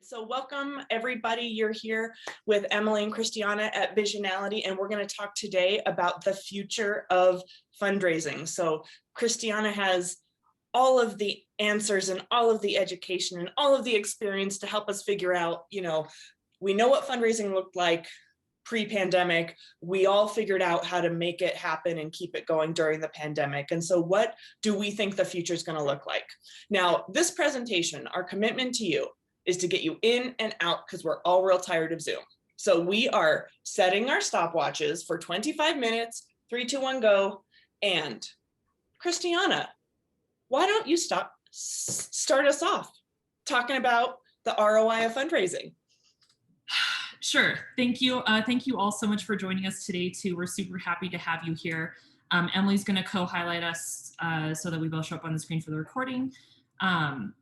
So welcome everybody. You're here with Emily and Kristiana at VISIONALITY, and we're going to talk today about the future of fundraising. So Kristiana has all of the answers and all of the education and all of the experience to help us figure out, we know what fundraising looked like pre-pandemic. We all figured out how to make it happen and keep it going during the pandemic. And so what do we think the future is going to look like? Now, this presentation, our commitment to you is to get you in and out because we're all real tired of Zoom. So we are setting our stopwatches for 25 minutes, 3, 2, 1, go. And Kristiana, why don't you start us off talking about the ROI of fundraising? Sure. Thank you. Thank you all so much for joining us today too. We're super happy to have you here. Emily's going to co-highlight us so that we both show up on the screen for the recording.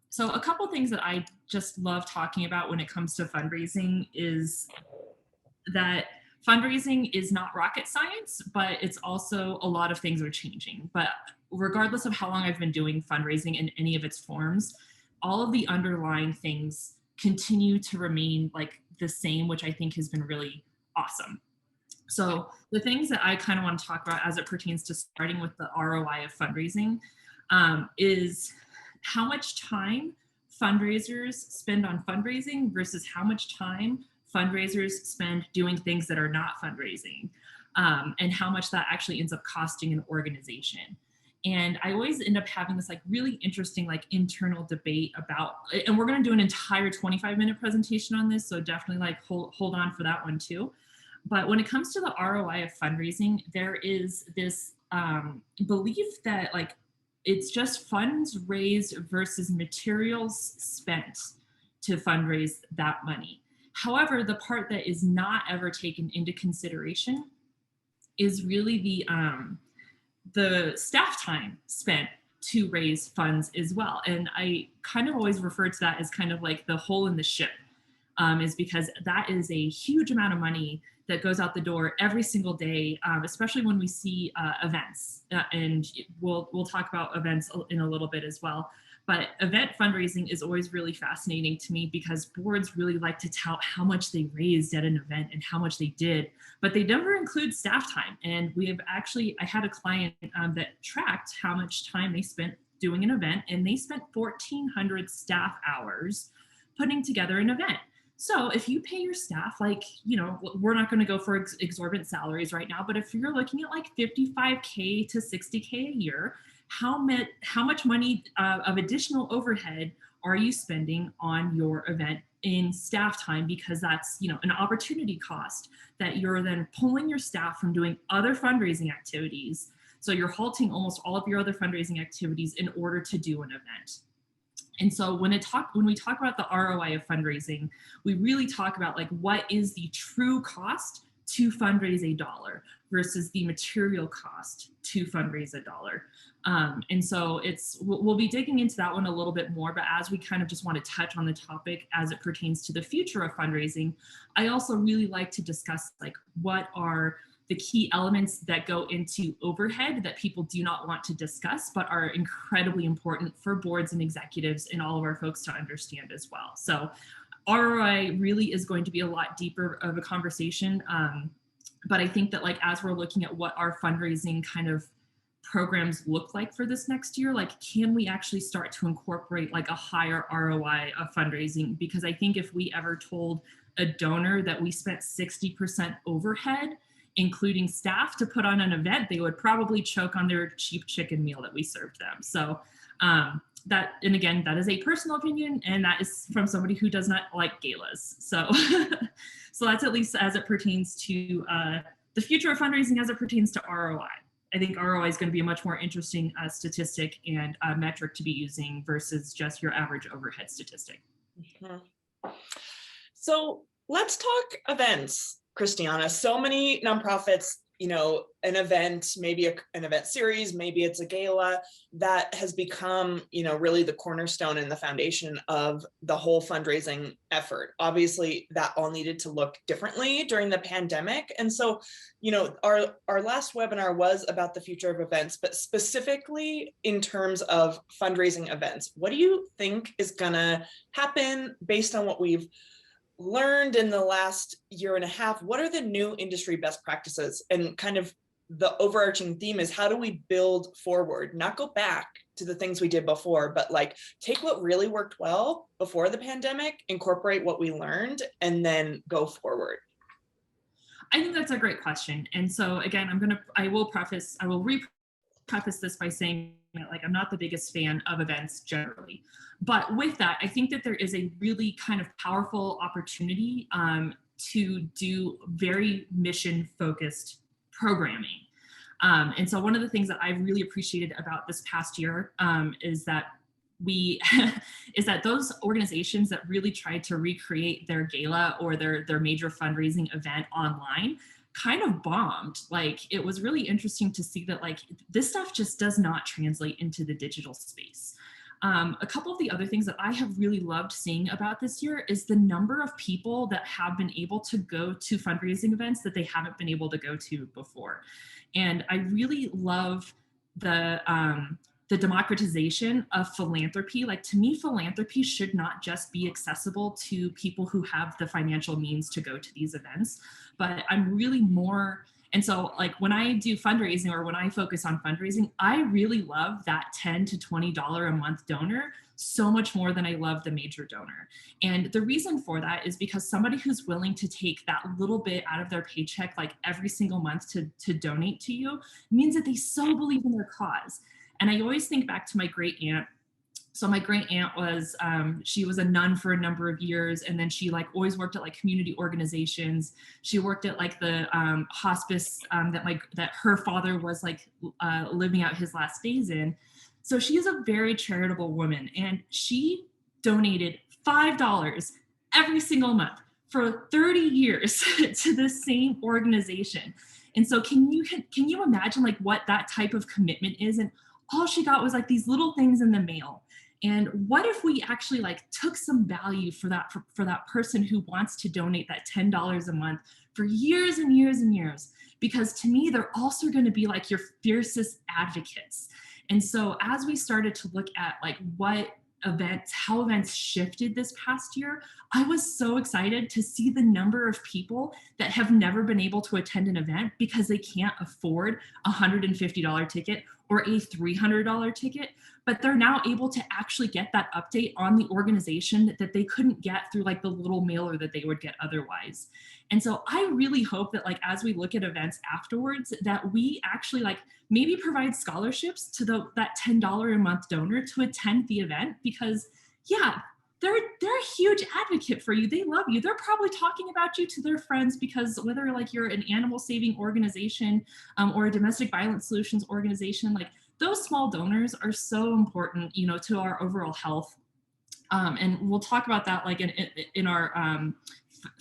So a couple things that I just love talking about when it comes to fundraising is that fundraising is not rocket science, but it's also a lot of things are changing. But regardless of how long I've been doing fundraising in any of its forms, all of the underlying things continue to remain like the same, which I think has been really awesome. So the things that I kind of want to talk about as it pertains to starting with the ROI of fundraising is how much time fundraisers spend on fundraising versus how much time fundraisers spend doing things that are not fundraising, and how much that actually ends up costing an organization. And I always end up having this like really interesting like internal debate about, and we're going to do an entire 25-minute presentation on this, so definitely like hold on for that one too. But when it comes to the ROI of fundraising, there is this belief that like it's just funds raised versus materials spent to fundraise that money. However, the part that is not ever taken into consideration is really the staff time spent to raise funds as well. And I kind of always refer to that as kind of like the hole in the ship, is because that is a huge amount of money that goes out the door every single day, especially when we see events. And we'll talk about events in a little bit as well. But event fundraising is always really fascinating to me because boards really like to tout how much they raised at an event and how much they did, but they never include staff time. And I had a client that tracked how much time they spent doing an event, and they spent 1,400 staff hours putting together an event. So if you pay your staff, like, we're not going to go for exorbitant salaries right now, but if you're looking at like $55K to $60K a year, how much money of additional overhead are you spending on your event in staff time? Because that's, an opportunity cost that you're then pulling your staff from doing other fundraising activities. So you're halting almost all of your other fundraising activities in order to do an event. And so when we talk about the ROI of fundraising, we really talk about like what is the true cost to fundraise $1 versus the material cost to fundraise $1. And so we'll be digging into that one a little bit more, but as we kind of just want to touch on the topic as it pertains to the future of fundraising, I also really like to discuss like what are the key elements that go into overhead that people do not want to discuss, but are incredibly important for boards and executives and all of our folks to understand as well. So ROI really is going to be a lot deeper of a conversation. But I think that like, as we're looking at what our fundraising kind of programs look like for this next year, like, can we actually start to incorporate like a higher ROI of fundraising? Because I think if we ever told a donor that we spent 60% overhead, including staff, to put on an event, they would probably choke on their cheap chicken meal that we served them. So that is a personal opinion, and that is from somebody who does not like galas. So, so that's at least as it pertains to the future of fundraising as it pertains to ROI. I think ROI is going to be a much more interesting statistic and metric to be using versus just your average overhead statistic. Mm-hmm. So let's talk events, Kristiana. So many nonprofits an event, maybe an event series, maybe it's a gala that has become, really the cornerstone and the foundation of the whole fundraising effort. Obviously, that all needed to look differently during the pandemic. And so, our last webinar was about the future of events, but specifically in terms of fundraising events, what do you think is gonna happen based on what we've learned in the last year and a half? What are the new industry best practices? And kind of the overarching theme is, how do we build forward, not go back to the things we did before, but like take what really worked well before the pandemic, incorporate what we learned, and then go forward? I think that's a great question. And so again, I will preface this by saying that, like, I'm not the biggest fan of events generally, but with that, I think that there is a really kind of powerful opportunity to do very mission focused programming. And so one of the things that I really appreciated about this past year is that those organizations that really tried to recreate their gala or their major fundraising event online kind of bombed. Like, it was really interesting to see that, like, this stuff just does not translate into the digital space. A couple of the other things that I have really loved seeing about this year is the number of people that have been able to go to fundraising events that they haven't been able to go to before. And I really love the democratization of philanthropy. Like, to me, philanthropy should not just be accessible to people who have the financial means to go to these events, but I'm really more, and so like when I do fundraising or when I focus on fundraising, I really love that $10 to $20 a month donor so much more than I love the major donor. And the reason for that is because somebody who's willing to take that little bit out of their paycheck, like every single month to donate to you, means that they so believe in their cause. And I always think back to my great aunt. So my great aunt was, she was a nun for a number of years. And then she like always worked at like community organizations. She worked at like the hospice that her father was like living out his last days in. So she is a very charitable woman, and she donated $5 every single month for 30 years to the same organization. And so can you imagine like what that type of commitment is? And all she got was like these little things in the mail. And what if we actually like took some value for that person who wants to donate that $10 a month for years and years and years? Because to me, they're also going to be like your fiercest advocates. And so as we started to look at like how events shifted this past year, I was so excited to see the number of people that have never been able to attend an event because they can't afford a $150 ticket or a $300 ticket, but they're now able to actually get that update on the organization that they couldn't get through like the little mailer that they would get otherwise. And so I really hope that like as we look at events afterwards, that we actually like maybe provide scholarships to that $10 a month donor to attend the event, because yeah, they're a huge advocate for you. They love you. They're probably talking about you to their friends, because whether like you're an animal saving organization or a domestic violence solutions organization, like those small donors are so important, to our overall health. And we'll talk about that like in our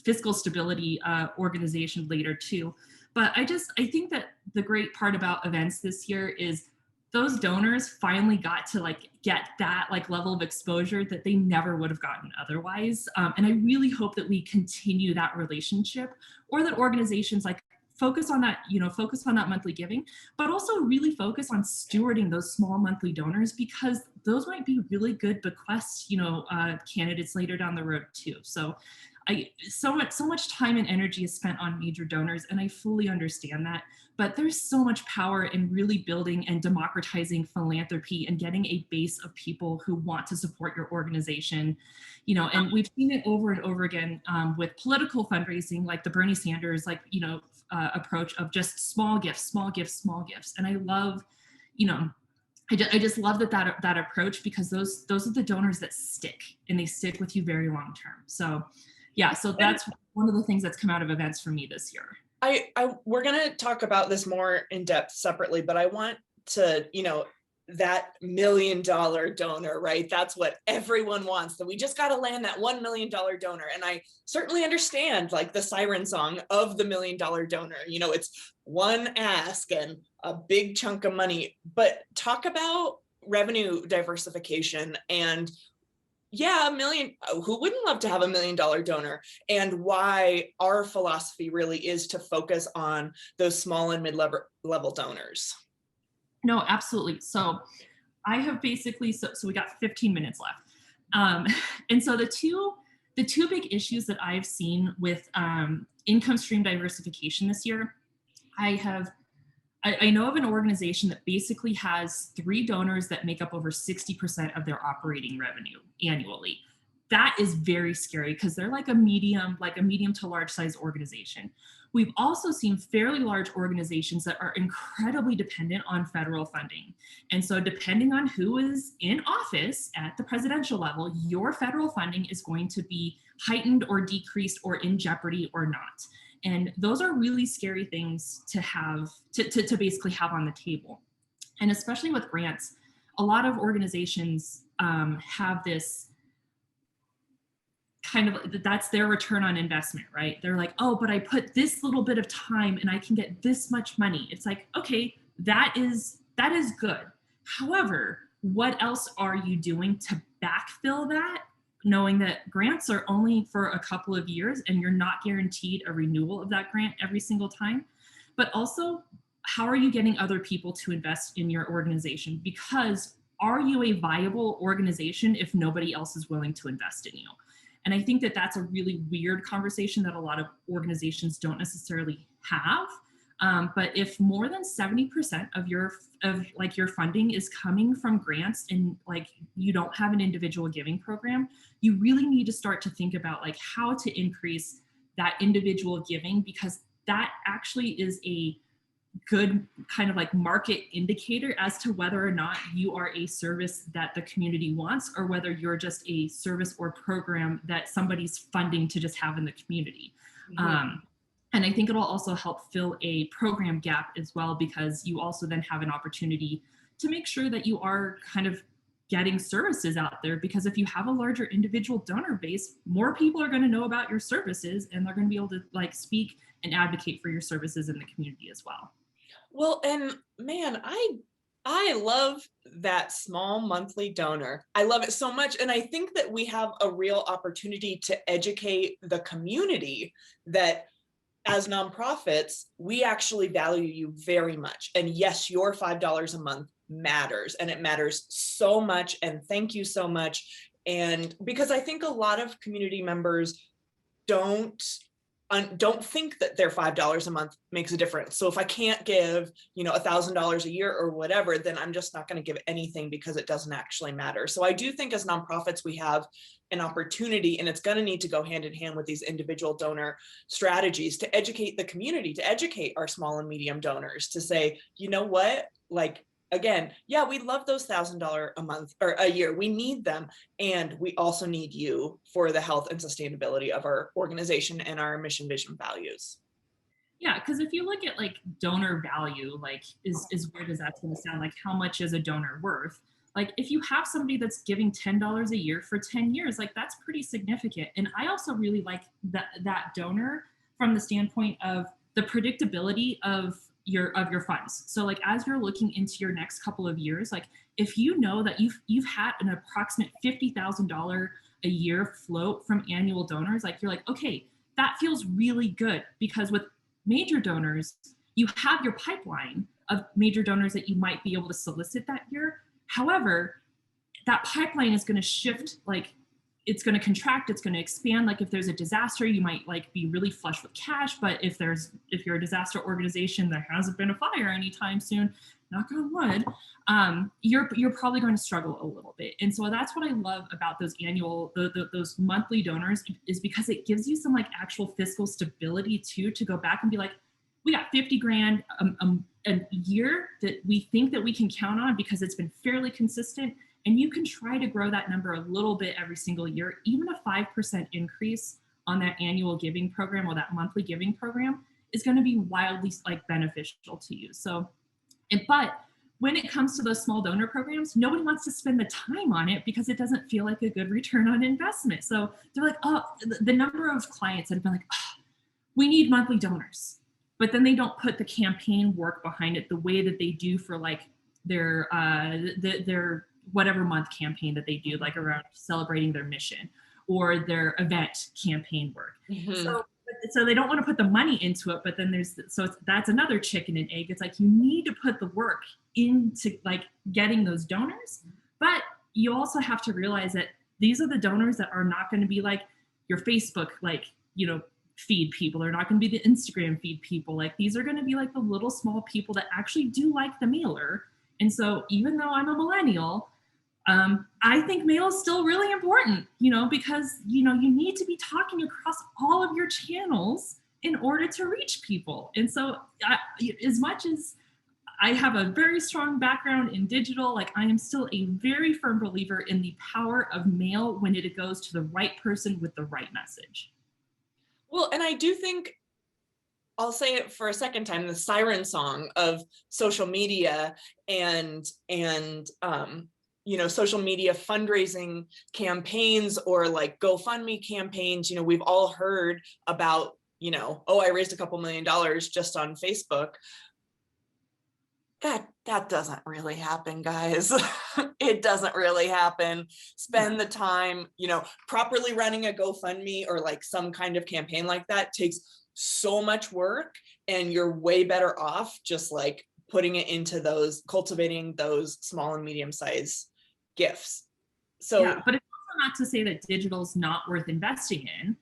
fiscal stability organization later too. But I think that the great part about events this year is those donors finally got to like get that like level of exposure that they never would have gotten otherwise. And I really hope that we continue that relationship, or that organizations like focus on that monthly giving, but also really focus on stewarding those small monthly donors, because those might be really good bequest, candidates later down the road too. So so much time and energy is spent on major donors, and I fully understand that, but there's so much power in really building and democratizing philanthropy and getting a base of people who want to support your organization, and we've seen it over and over again with political fundraising, like the Bernie Sanders, approach of just small gifts. And I love, I just love that approach, because those are the donors that stick, and they stick with you very long term. So yeah, so that's one of the things that's come out of events for me this year. We're going to talk about this more in depth separately, but I want to, that $1 million donor, right? That's what everyone wants. So we just got to land that $1 million donor. And I certainly understand like the siren song of the $1 million donor. You know, it's one ask and a big chunk of money, but talk about revenue diversification and yeah, $1 million, who wouldn't love to have $1 million donor, and why our philosophy really is to focus on those small and mid-level donors. No, absolutely. So I have basically, so we got 15 minutes left. And so the two big issues that I've seen with income stream diversification this year, I know of an organization that basically has 3 donors that make up over 60% of their operating revenue annually. That is very scary because they're like a medium to large size organization. We've also seen fairly large organizations that are incredibly dependent on federal funding. And so depending on who is in office at the presidential level, your federal funding is going to be heightened or decreased or in jeopardy or not. And those are really scary things to have, to basically have on the table. And especially with grants, a lot of organizations have this kind of, that's their return on investment, right? They're like, oh, but I put this little bit of time and I can get this much money. It's like, okay, that is good. However, what else are you doing to backfill that, knowing that grants are only for a couple of years and you're not guaranteed a renewal of that grant every single time? But also, how are you getting other people to invest in your organization? Because are you a viable organization if nobody else is willing to invest in you? And I think that that's a really weird conversation that a lot of organizations don't necessarily have. But if more than 70% of your funding is coming from grants and like you don't have an individual giving program, you really need to start to think about like how to increase that individual giving, because that actually is a good kind of like market indicator as to whether or not you are a service that the community wants or whether you're just a service or program that somebody's funding to just have in the community. Mm-hmm. And I think it'll also help fill a program gap as well, because you also then have an opportunity to make sure that you are kind of getting services out there, because if you have a larger individual donor base, more people are going to know about your services and they're going to be able to like speak and advocate for your services in the community as well. Well, and man, I love that small monthly donor. I love it so much. And I think that we have a real opportunity to educate the community that as nonprofits, we actually value you very much. And yes, your $5 a month matters, and it matters so much. And thank you so much. And because I think a lot of community members don't think that their $5 a month makes a difference. So if I can't give, $1,000 a year or whatever, then I'm just not going to give anything because it doesn't actually matter. So I do think as nonprofits, we have an opportunity, and it's going to need to go hand in hand with these individual donor strategies to educate the community, to educate our small and medium donors, to say, you know what, like, again, yeah, we love those $1,000 a month or a year. We need them. And we also need you for the health and sustainability of our organization and our mission, vision, values. Yeah, because if you look at like donor value, like as weird as that's going to sound, like how much is a donor worth? Like if you have somebody that's giving $10 a year for 10 years, like that's pretty significant. And I also really like that donor from the standpoint of the predictability of your funds. So like as you're looking into your next couple of years, like if you know that you've had an approximate $50,000 a year float from annual donors, like you're like, okay, that feels really good, because with major donors, you have your pipeline of major donors that you might be able to solicit that year. However, that pipeline is going to shift, like it's going to contract, it's going to expand. Like if there's a disaster, you might like be really flush with cash. But if you're a disaster organization, there hasn't been a fire anytime soon, knock on wood, you're probably going to struggle a little bit. And so that's what I love about those those monthly donors, is because it gives you some like actual fiscal stability too, to go back and be like, we got 50 grand a year that we think that we can count on because it's been fairly consistent. And you can try to grow that number a little bit every single year. Even a 5% increase on that annual giving program or that monthly giving program is going to be wildly like beneficial to you. So, but when it comes to those small donor programs, nobody wants to spend the time on it because it doesn't feel like a good return on investment. So they're like, oh, the number of clients that have been like, oh, we need monthly donors, but then they don't put the campaign work behind it the way that they do for like their whatever month campaign that they do, like around celebrating their mission or their event campaign work. So they don't want to put the money into it, but then that's another chicken and egg. It's like you need to put the work into like getting those donors, but you also have to realize that these are the donors that are not going to be like your Facebook, like, you know, feed people. They're not going to be the Instagram feed people. Like these are going to be like the little small people that actually do like the mailer. And so even though I'm a millennial, I think mail is still really important, you know, because, you know, you need to be talking across all of your channels in order to reach people. And so as much as I have a very strong background in digital, like I am still a very firm believer in the power of mail when it goes to the right person with the right message. Well, and I do think, I'll say it for a second time, the siren song of social media and you know, social media fundraising campaigns or like GoFundMe campaigns, you know, we've all heard about, you know, oh, I raised a couple $1 million just on Facebook. That doesn't really happen, guys. It doesn't really happen. Spend the time, you know, properly running a GoFundMe or like some kind of campaign like that takes so much work, and you're way better off just like putting it into those, cultivating those small and medium-sized gifts. So yeah, but it's also not to say that digital is not worth investing in.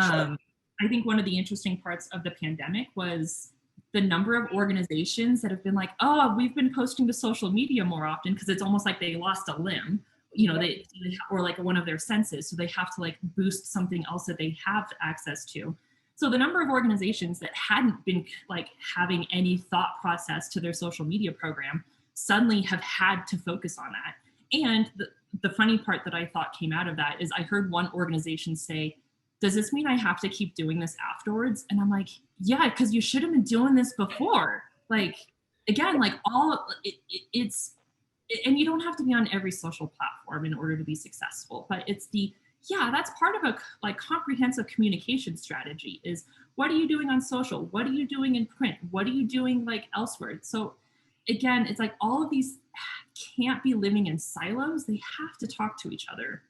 Sure. I think one of the interesting parts of the pandemic was the number of organizations that have been like, oh, we've been posting to social media more often because it's almost like they lost a limb, you know, they or like one of their senses. So they have to like boost something else that they have access to. So the number of organizations that hadn't been like having any thought process to their social media program suddenly have had to focus on that. And the funny part that I thought came out of that is I heard one organization say, does this mean I have to keep doing this afterwards? And I'm like, yeah, because you should have been doing this before. Like, again, like it's, and you don't have to be on every social platform in order to be successful, but it's yeah, that's part of a like comprehensive communication strategy is what are you doing on social? What are you doing in print? What are you doing like elsewhere? So again, it's like all of these can't be living in silos. They have to talk to each other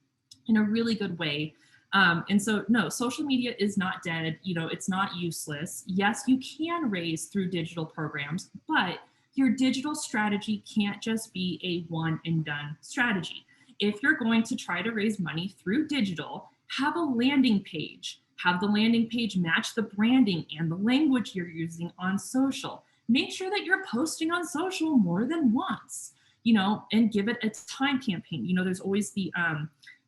in a really good way. And so, no, social media is not dead. You know, it's not useless. Yes, you can raise through digital programs, but your digital strategy can't just be a one and done strategy. If you're going to try to raise money through digital, have a landing page. Have the landing page match the branding and the language you're using on social. Make sure that you're posting on social more than once, you know, and give it a time campaign. You know, there's always the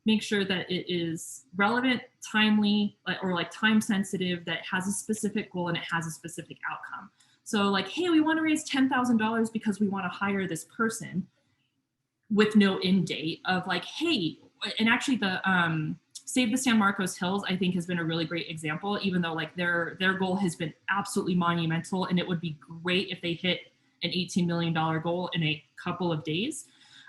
make sure that it is relevant, timely, or like time sensitive, that has a specific goal and it has a specific outcome. So like, hey, we want to raise $10,000 because we want to hire this person, with no end date of like, hey, and actually the Save the San Marcos Hills, I think has been a really great example, even though like their goal has been absolutely monumental, and it would be great if they hit an $18 million goal in a couple of days.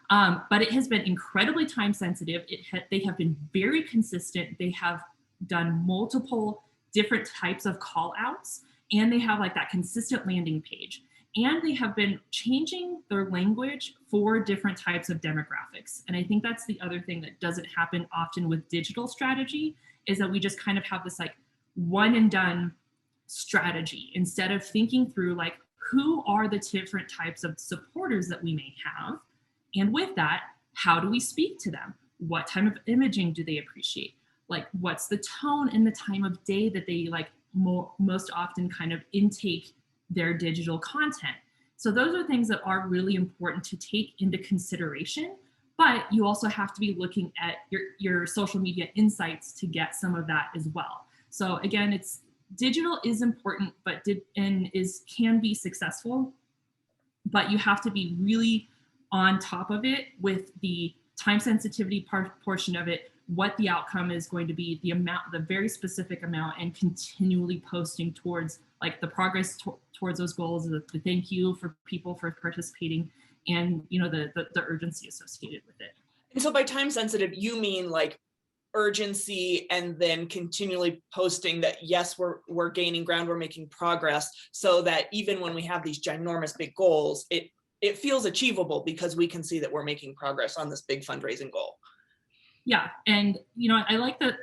But it has been incredibly time sensitive. They have been very consistent. They have done multiple different types of call outs, and they have like that consistent landing page. And they have been changing their language for different types of demographics. And I think that's the other thing that doesn't happen often with digital strategy, is that we just kind of have this like one and done strategy instead of thinking through like, who are the different types of supporters that we may have? And with that, how do we speak to them? What type of imaging do they appreciate? Like, what's the tone and the time of day that they like most often kind of intake their digital content? So those are things that are really important to take into consideration, but you also have to be looking at your social media insights to get some of that as well. So again, it's digital is important, but can be successful, but you have to be really on top of it with the time sensitivity portion of it, what the outcome is going to be, the amount, the very specific amount, and continually posting towards like the progress towards those goals, the thank you for people for participating, and, you know, the urgency associated with it. And so by time sensitive, you mean like urgency and then continually posting that, yes, we're gaining ground, we're making progress, so that even when we have these ginormous big goals, it feels achievable because we can see that we're making progress on this big fundraising goal. Yeah, and you know, I like that,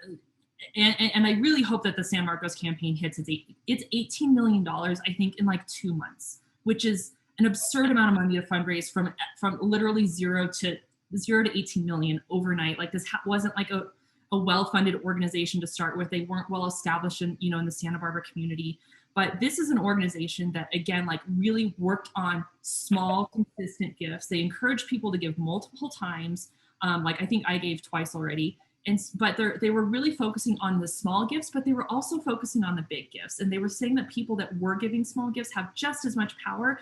and I really hope that the San Marcos campaign hits it's $18 million, I think, in like 2 months, which is an absurd amount of money to fundraise from literally zero to 18 million overnight. Like this wasn't like a well-funded organization to start with. They weren't well established in, you know, in the Santa Barbara community. But this is an organization that, again, like really worked on small, consistent gifts. They encourage people to give multiple times. Like I think I gave twice already. But they were really focusing on the small gifts, but they were also focusing on the big gifts. And they were saying that people that were giving small gifts have just as much power,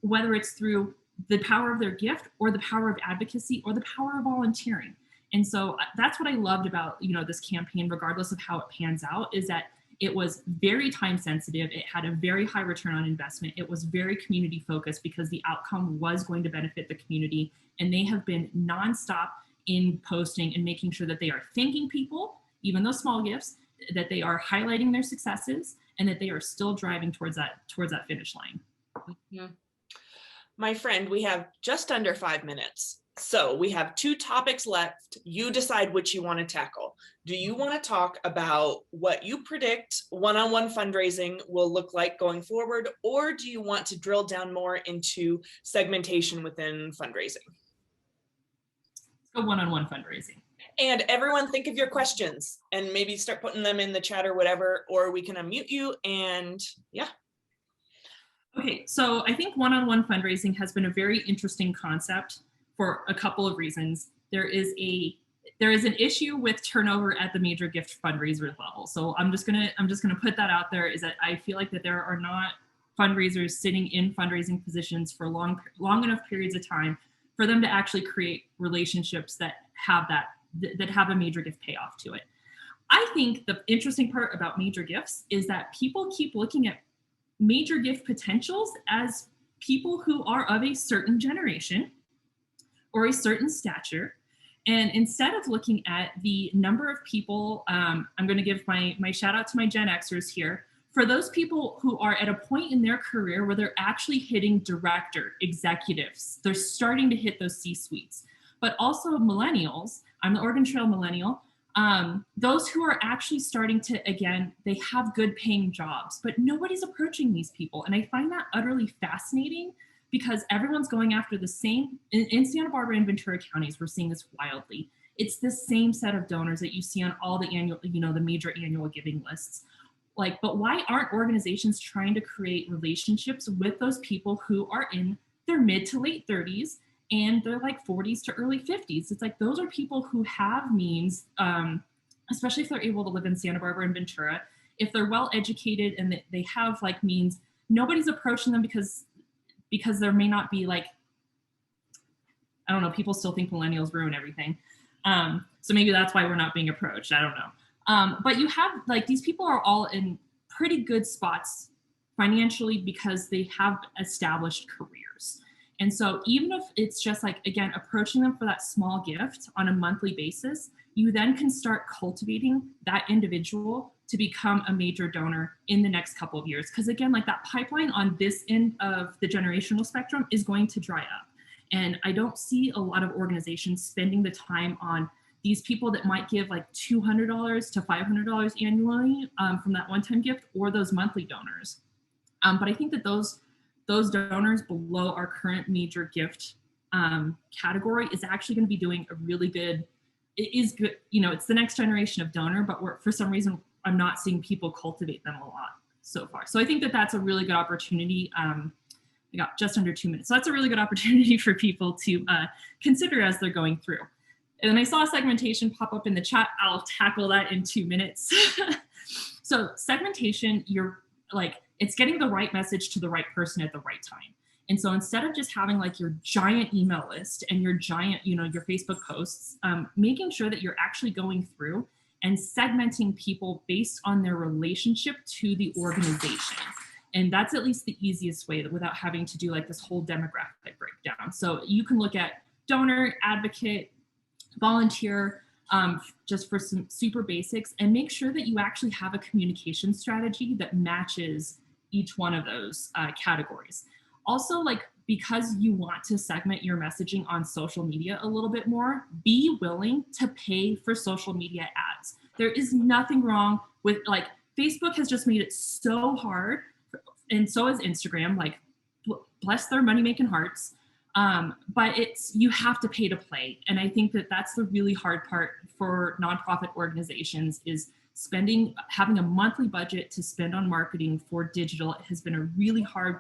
whether it's through the power of their gift or the power of advocacy or the power of volunteering. And so that's what I loved about, you know, this campaign, regardless of how it pans out, is that it was very time sensitive. It had a very high return on investment. It was very community focused because the outcome was going to benefit the community. And they have been nonstop in posting and making sure that they are thanking people, even those small gifts, that they are highlighting their successes, and that they are still driving towards that finish line. Mm-hmm. My friend, we have just under 5 minutes. So we have 2 topics left. You decide which you want to tackle. Do you want to talk about what you predict one-on-one fundraising will look like going forward, or do you want to drill down more into segmentation within fundraising? Let's go one-on-one fundraising. And everyone think of your questions and maybe start putting them in the chat or whatever, or we can unmute you and yeah. Okay, so I think one-on-one fundraising has been a very interesting concept for a couple of reasons. There is an issue with turnover at the major gift fundraiser level. So I'm just gonna put that out there, is that I feel like that there are not fundraisers sitting in fundraising positions for long enough periods of time for them to actually create relationships that have a major gift payoff to it. I think the interesting part about major gifts is that people keep looking at major gift potentials as people who are of a certain generation or a certain stature. And instead of looking at the number of people, I'm going to give my shout out to my Gen Xers here. For those people who are at a point in their career where they're actually hitting director, executives, they're starting to hit those C-suites. But also millennials, I'm the Oregon Trail millennial, those who are actually starting to, again, they have good paying jobs, but nobody's approaching these people. And I find that utterly fascinating because everyone's going after the same, in Santa Barbara and Ventura counties, we're seeing this wildly. It's the same set of donors that you see on all the annual, you know, the major annual giving lists. Like, but why aren't organizations trying to create relationships with those people who are in their mid to late 30s and they're like 40s to early 50s? It's like, those are people who have means, especially if they're able to live in Santa Barbara and Ventura. If they're well educated and they have like means, nobody's approaching them because there may not be like, I don't know, people still think millennials ruin everything. So maybe that's why we're not being approached. I don't know. But you have like, these people are all in pretty good spots financially because they have established careers. And so even if it's just like, again, approaching them for that small gift on a monthly basis, you then can start cultivating that individual to become a major donor in the next couple of years. Because again, like that pipeline on this end of the generational spectrum is going to dry up. And I don't see a lot of organizations spending the time on these people that might give like $200 to $500 annually from that one-time gift, or those monthly donors. But I think that those donors below our current major gift category is actually going to be doing a really good, it is good, you know, it's the next generation of donor, but for some reason, I'm not seeing people cultivate them a lot so far. So I think that that's a really good opportunity. I got just under 2 minutes. So that's a really good opportunity for people to consider as they're going through. And then I saw segmentation pop up in the chat. I'll tackle that in 2 minutes. So segmentation, you're like, it's getting the right message to the right person at the right time. And so instead of just having like your giant email list and your giant, you know, your Facebook posts, making sure that you're actually going through and segmenting people based on their relationship to the organization. And that's at least the easiest way without having to do like this whole demographic breakdown. So you can look at donor, advocate, volunteer, just for some super basics, and make sure that you actually have a communication strategy that matches each one of those categories. Also, like, because you want to segment your messaging on social media a little bit more, be willing to pay for social media ads. There is nothing wrong with, like, Facebook has just made it so hard, and so has Instagram, like, bless their money making hearts. But you have to pay to play. And I think that that's the really hard part for nonprofit organizations, is having a monthly budget to spend on marketing for digital. It has been a really hard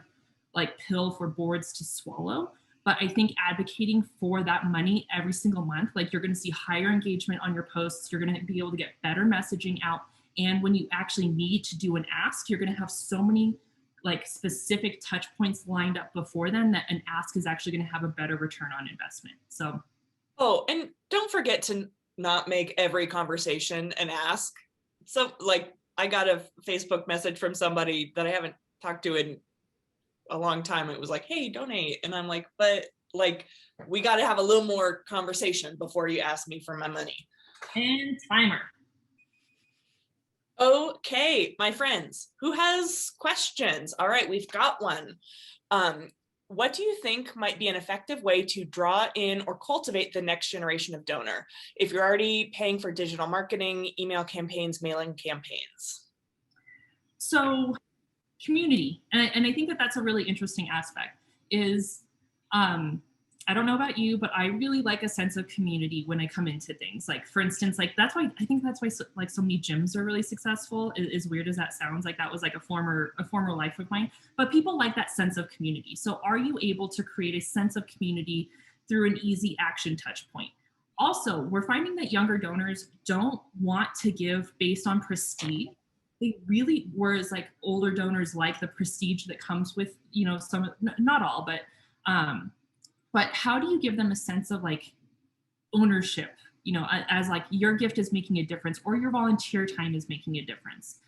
like pill for boards to swallow. But I think advocating for that money every single month, like, you're going to see higher engagement on your posts. You're going to be able to get better messaging out. And when you actually need to do an ask, you're going to have so many like specific touch points lined up before then that an ask is actually going to have a better return on investment. So, oh, and don't forget to not make every conversation an ask. So, like, I got a Facebook message from somebody that I haven't talked to in a long time. It was like, hey, donate. And I'm like, but like, we got to have a little more conversation before you ask me for my money. And timer. Okay, my friends, who has questions? All right, we've got one. What do you think might be an effective way to draw in or cultivate the next generation of donor if you're already paying for digital marketing, email campaigns, mailing campaigns? So community, and I think that that's a really interesting aspect, is I don't know about you, but I really like a sense of community when I come into things. Like, for instance, like, that's why I think that's why so many gyms are really successful, as weird as that sounds. Like, that was like a former life of mine, but people like that sense of community. So are you able to create a sense of community through an easy action touch point? Also, we're finding that younger donors don't want to give based on prestige. They really, whereas like older donors like the prestige that comes with, some, not all, but how do you give them a sense of like ownership, as like your gift is making a difference or your volunteer time is making a difference.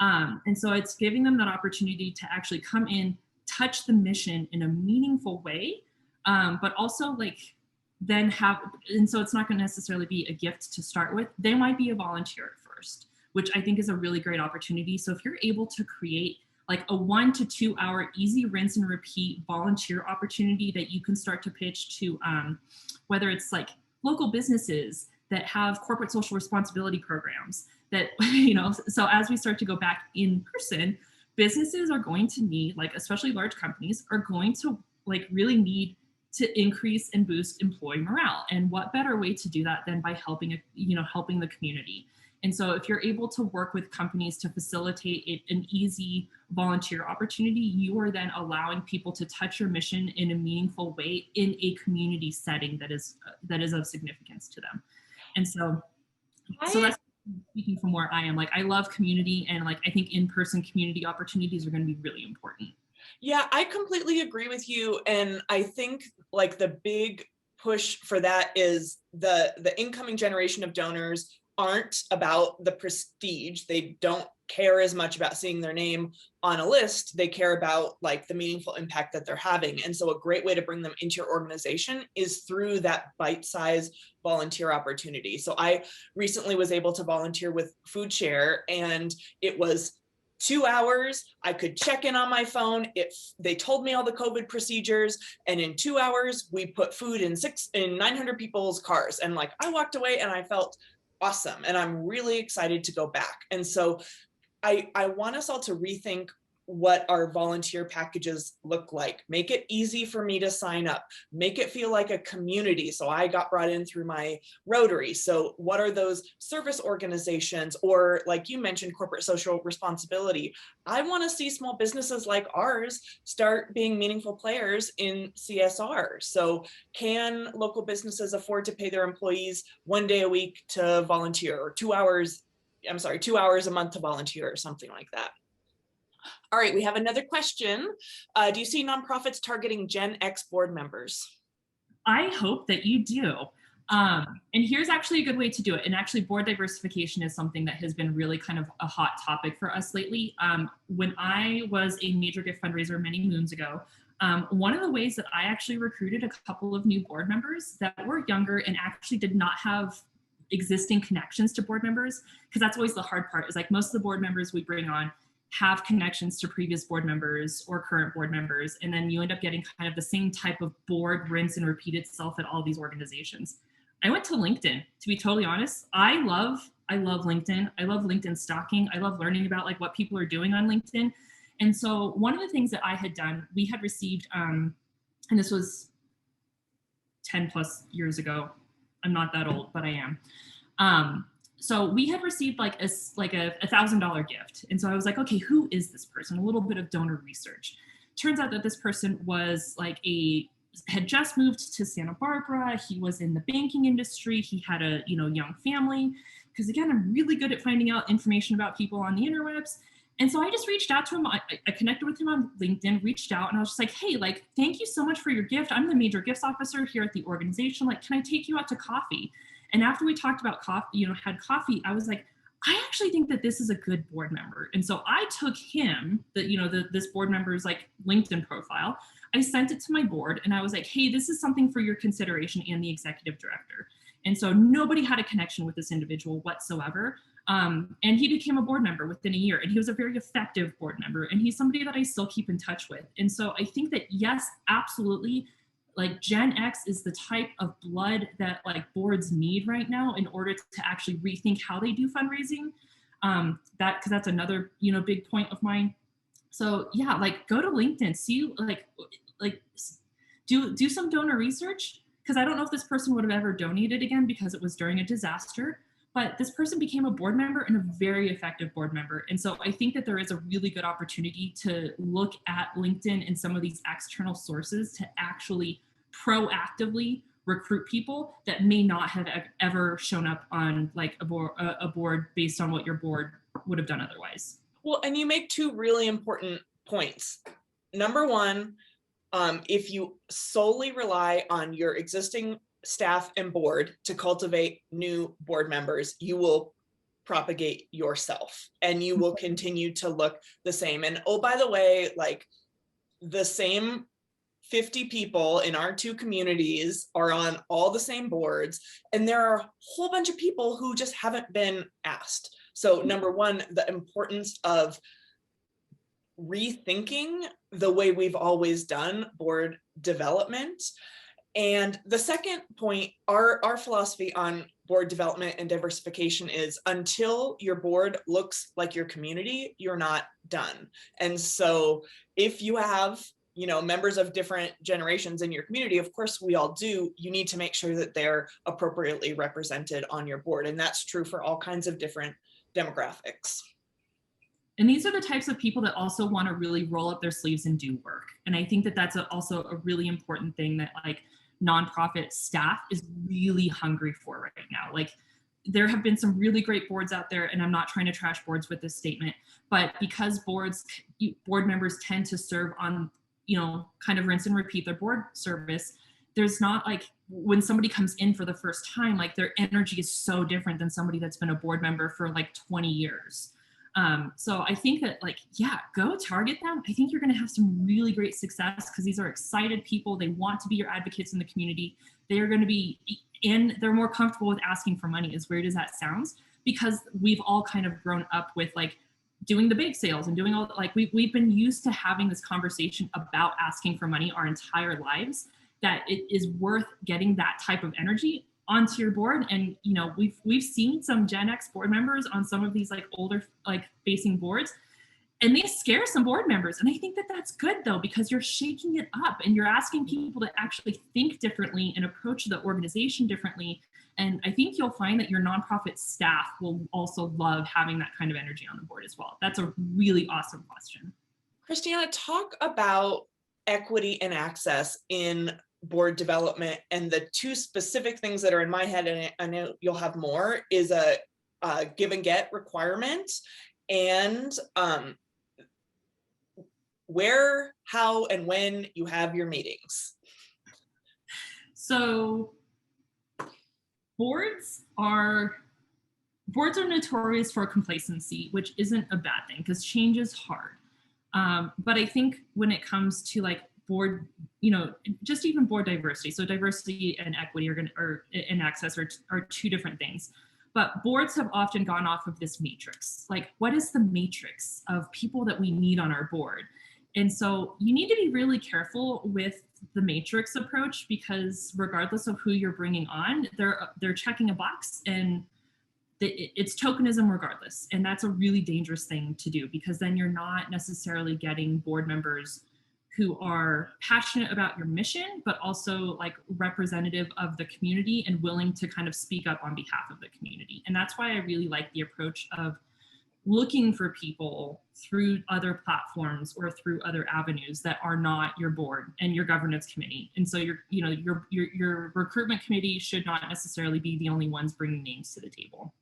And so it's giving them that opportunity to actually come in, touch the mission in a meaningful way, but also like then and so it's not going to necessarily be a gift to start with. They might be a volunteer at first, which I think is a really great opportunity. So if you're able to create like a 1 to 2 hour easy rinse and repeat volunteer opportunity that you can start to pitch to, whether it's like local businesses that have corporate social responsibility programs that, so as we start to go back in person, businesses are going to need, like, especially large companies are going to like really need to increase and boost employee morale. And what better way to do that than by helping the community? And so if you're able to work with companies to facilitate an easy volunteer opportunity, you are then allowing people to touch your mission in a meaningful way in a community setting that is of significance to them. And so that's speaking from where I am. Like, I love community, and like, I think in-person community opportunities are going to be really important. Yeah, I completely agree with you. And I think like the big push for that is the incoming generation of donors aren't about the prestige. They don't care as much about seeing their name on a list. They care about like the meaningful impact that they're having. And so a great way to bring them into your organization is through that bite-sized volunteer opportunity. So I recently was able to volunteer with Food Share, and it was 2 hours. I could check in on my phone. They told me all the COVID procedures, and in 2 hours we put food in 900 people's cars. And like, I walked away and I felt awesome. And I'm really excited to go back. And so I want us all to rethink what our volunteer packages look like. Make it easy for me to sign up. Make it feel like a community. So I got brought in through my Rotary. So what are those service organizations, or like you mentioned, corporate social responsibility? I want to see small businesses like ours start being meaningful players in CSR. So can local businesses afford to pay their employees 1 day a week to volunteer, or 2 hours a month to volunteer, or something like that? All right, we have another question. Do you see nonprofits targeting Gen X board members? I hope that you do. And here's actually a good way to do it. And actually board diversification is something that has been really kind of a hot topic for us lately. When I was a major gift fundraiser many moons ago, one of the ways that I actually recruited a couple of new board members that were younger and actually did not have existing connections to board members, because that's always the hard part, is like most of the board members we bring on have connections to previous board members or current board members. And then you end up getting kind of the same type of board rinse and repeat itself at all these organizations. I went to LinkedIn, to be totally honest. I love LinkedIn. I love LinkedIn stalking. I love learning about like what people are doing on LinkedIn. And so one of the things that I had done, we had received, and this was 10 plus years ago. I'm not that old, but I am. So we had received like a $1,000 gift. And so I was like, okay, who is this person? A little bit of donor research. Turns out that this person was had just moved to Santa Barbara. He was in the banking industry. He had a young family. Because again, I'm really good at finding out information about people on the interwebs. And so I just reached out to him. I connected with him on LinkedIn, reached out, and I was just like, hey, like, thank you so much for your gift. I'm the major gifts officer here at the organization. Like, can I take you out to coffee? And after we talked about coffee, had coffee, I was like, I actually think that this is a good board member. And so I took him, this board member's like LinkedIn profile. I sent it to my board and I was like, hey, this is something for your consideration and the executive director. And so nobody had a connection with this individual whatsoever. And he became a board member within a year, and he was a very effective board member, and he's somebody that I still keep in touch with. And so I think that, yes, absolutely, like GenX is the type of blood that like boards need right now in order to actually rethink how they do fundraising. Because that's another, big point of mine. So yeah, like go to LinkedIn, see like do some donor research, because I don't know if this person would have ever donated again because it was during a disaster. But this person became a board member and a very effective board member. And so I think that there is a really good opportunity to look at LinkedIn and some of these external sources to actually proactively recruit people that may not have ever shown up on like a board based on what your board would have done otherwise. Well, and you make two really important points. Number one, if you solely rely on your existing staff and board to cultivate new board members, you will propagate yourself and you will continue to look the same. And oh, by the way, like the same 50 people in our two communities are on all the same boards, and there are a whole bunch of people who just haven't been asked. So number one, the importance of rethinking the way we've always done board development. And the second point, our philosophy on board development and diversification is until your board looks like your community, you're not done. And so if you have, members of different generations in your community, of course we all do, you need to make sure that they're appropriately represented on your board. And that's true for all kinds of different demographics. And these are the types of people that also want to really roll up their sleeves and do work. And I think that that's also a really important thing that like nonprofit staff is really hungry for right now. Like there have been some really great boards out there, and I'm not trying to trash boards with this statement, but because board members tend to serve on, kind of rinse and repeat their board service, there's not like when somebody comes in for the first time, like their energy is so different than somebody that's been a board member for like 20 years. So I think that go target them. I think you're going to have some really great success because these are excited people. They want to be your advocates in the community. They are going to be, and they're more comfortable with asking for money, as weird as that sounds, because we've all kind of grown up with like doing the bake sales and doing all like we've been used to having this conversation about asking for money our entire lives, that it is worth getting that type of energy onto your board. And we've seen some GenX board members on some of these like older like facing boards, and they scare some board members. And I think that that's good though, because you're shaking it up and you're asking people to actually think differently and approach the organization differently. And I think you'll find that your nonprofit staff will also love having that kind of energy on the board as well. That's a really awesome question. Kristiana, talk about equity and access in board development, and the two specific things that are in my head, and I know you'll have more, is a give and get requirement, and where, how, and when you have your meetings. So boards are notorious for complacency, which isn't a bad thing because change is hard. But I think when it comes to like board, just even board diversity, so diversity and equity and access are two different things. But boards have often gone off of this matrix. Like, what is the matrix of people that we need on our board? And so you need to be really careful with the matrix approach, because regardless of who you're bringing on, they're checking a box, and it's tokenism regardless. And that's a really dangerous thing to do, because then you're not necessarily getting board members who are passionate about your mission, but also like representative of the community and willing to kind of speak up on behalf of the community. And that's why I really like the approach of looking for people through other platforms or through other avenues that are not your board and your governance committee. And so your recruitment committee should not necessarily be the only ones bringing names to the table.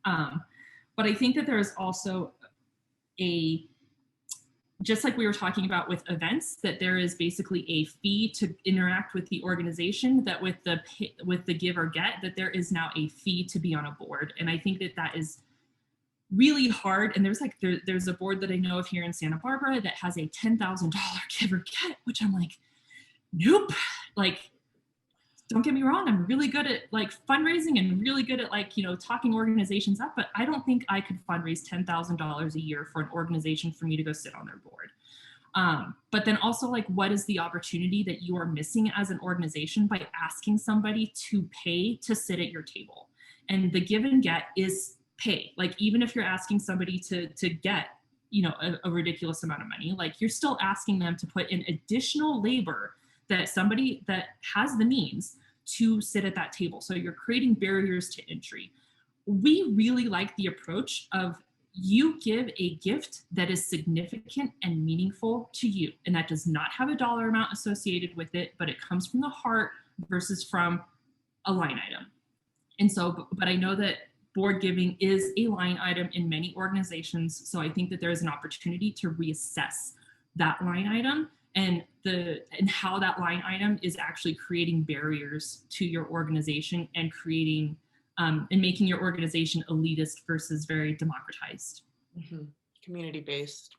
But I think that there's also just like we were talking about with events, that there is basically a fee to interact with the organization, that with the give or get, that there is now a fee to be on a board. And I think that is really hard. And there's a board that I know of here in Santa Barbara that has a $10,000 give or get, which I'm like, nope. Like, don't get me wrong, I'm really good at like fundraising and really good at like, talking organizations up, but I don't think I could fundraise $10,000 a year for an organization for me to go sit on their board. But then also, like, what is the opportunity that you are missing as an organization by asking somebody to pay to sit at your table? And the give and get is pay. Like, even if you're asking somebody to get, a ridiculous amount of money, like, you're still asking them to put in additional labor that somebody that has the means to sit at that table. So you're creating barriers to entry. We really like the approach of you give a gift that is significant and meaningful to you, and that does not have a dollar amount associated with it, but it comes from the heart versus from a line item. And so, but I know that board giving is a line item in many organizations. So I think that there is an opportunity to reassess that line item and how that line item is actually creating barriers to your organization and creating and making your organization elitist versus very democratized. Mm-hmm. Community-based.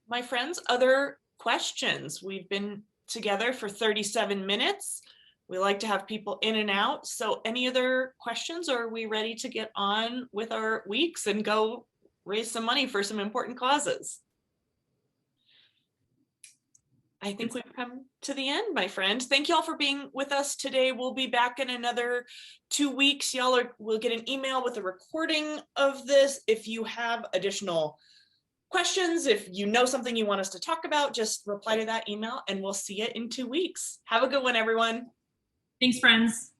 My friends, other questions? We've been together for 37 minutes. We like to have people in and out. So any other questions, or are we ready to get on with our weeks and go raise some money for some important causes? I think we've come to the end, my friend. Thank you all for being with us today. We'll be back in another 2 weeks. We'll get an email with a recording of this. If you have additional questions, if you know something you want us to talk about, just reply to that email and we'll see you in 2 weeks. Have a good one, everyone. Thanks, friends.